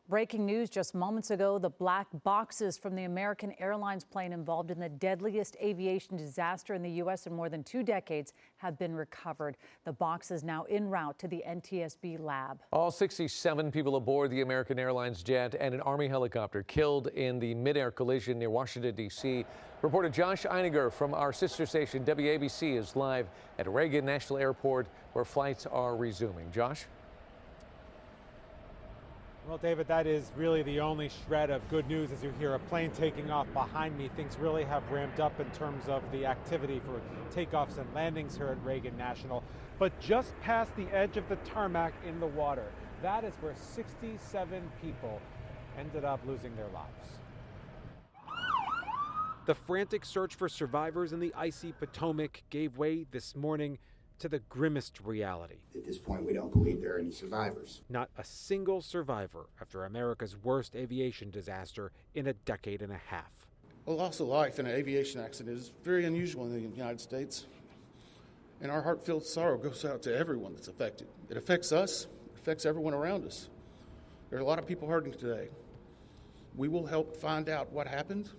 Breaking news just moments ago, the black boxes from the American Airlines plane involved in the deadliest aviation disaster in the U.S. in more than 2 decades have been recovered. The box is now en route to the NTSB lab. All 67 people aboard the American Airlines jet and an Army helicopter killed in the mid-air collision near Washington, D.C. Reporter Josh Einiger from our sister station WABC is live at Reagan National Airport where flights are resuming. Josh? Well, David, that is really the only shred of good news as you hear a plane taking off behind me. Things really have ramped up in terms of the activity for takeoffs and landings here at Reagan National. But just past the edge of the tarmac in the water, that is where 67 people ended up losing their lives. The frantic search for survivors in the icy Potomac gave way this morning to the grimmest reality. At this point, we don't believe there are any survivors. Not a single survivor after America's worst aviation disaster in a decade and a half. A loss of life in an aviation accident is very unusual in the United States, and our heartfelt sorrow goes out to everyone that's affected. It affects us, it affects everyone around us. There are a lot of people hurting today. We will help find out what happened.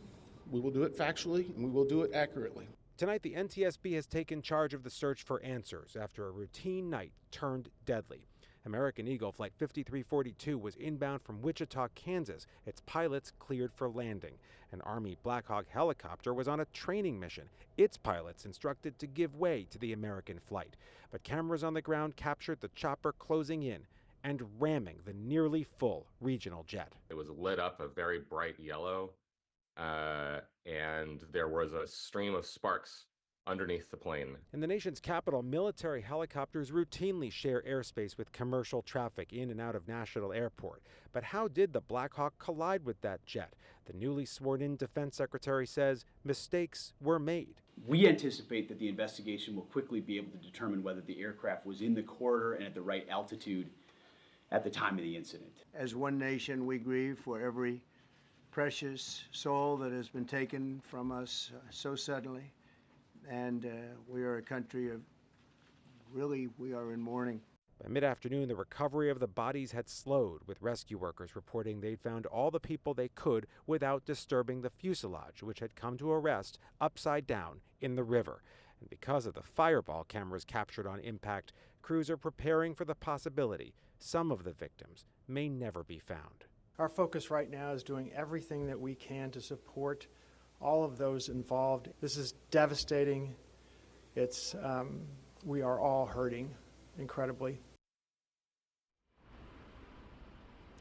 We will do it factually, and we will do it accurately. Tonight, the NTSB has taken charge of the search for answers after a routine night turned deadly. American Eagle Flight 5342 was inbound from Wichita, Kansas. Its pilots cleared for landing. An Army Black Hawk helicopter was on a training mission. Its pilots instructed to give way to the American flight. But cameras on the ground captured the chopper closing in and ramming the nearly full regional jet. It was lit up a very bright yellow. And there was a stream of sparks underneath the plane. In the nation's capital, military helicopters routinely share airspace with commercial traffic in and out of National Airport. But how did the Black Hawk collide with that jet? The newly sworn-in defense secretary says mistakes were made. We anticipate that the investigation will quickly be able to determine whether the aircraft was in the corridor and at the right altitude at the time of the incident. As one nation, we grieve for every precious soul that has been taken from us so suddenly, and we are a country of we are in mourning. By mid-afternoon, the recovery of the bodies had slowed, with rescue workers reporting they'd found all the people they could without disturbing the fuselage, which had come to a rest upside down in the river. And because of the fireball cameras captured on impact, crews are preparing for the possibility some of the victims may never be found. Our focus right now is doing everything that we can to support all of those involved. This is devastating. We are all hurting incredibly.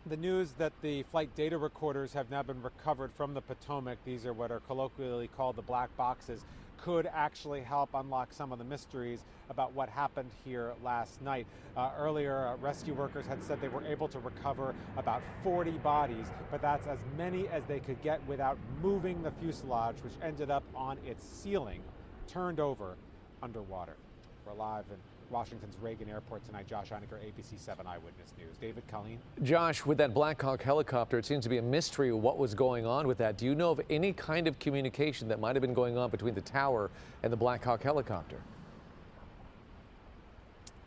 The news that the flight data recorders have now been recovered from the Potomac, these are what are colloquially called the black boxes, could actually help unlock some of the mysteries about what happened here last night. Earlier, rescue workers had said they were able to recover about 40 bodies, but that's as many as they could get without moving the fuselage, which ended up on its ceiling, turned over underwater. We're live in Washington's Reagan Airport tonight. Josh Einiger, ABC 7 Eyewitness News. David, Colleen. Josh, with that Black Hawk helicopter, it seems to be a mystery of what was going on with that. Do you know of any kind of communication that might have been going on between the tower and the Black Hawk helicopter?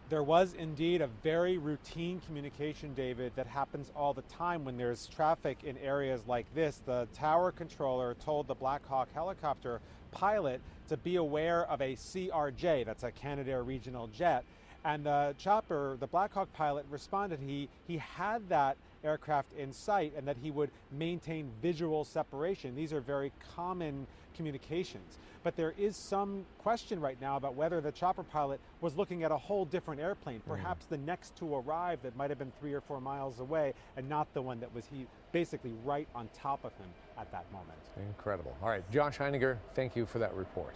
There was indeed a very routine communication, David, that happens all the time when there's traffic in areas like this. The tower controller told the Black Hawk helicopter pilot to be aware of a CRJ, that's a Canadair regional jet. And the chopper, the Black Hawk pilot, responded he had that aircraft in sight and that he would maintain visual separation. These are very common communications. But there is some question right now about whether the chopper pilot was looking at a whole different airplane, perhaps the next to arrive that might have been 3 or 4 miles away and not the one that was basically right on top of him at that moment. Incredible. All right, Josh Einiger, thank you for that report.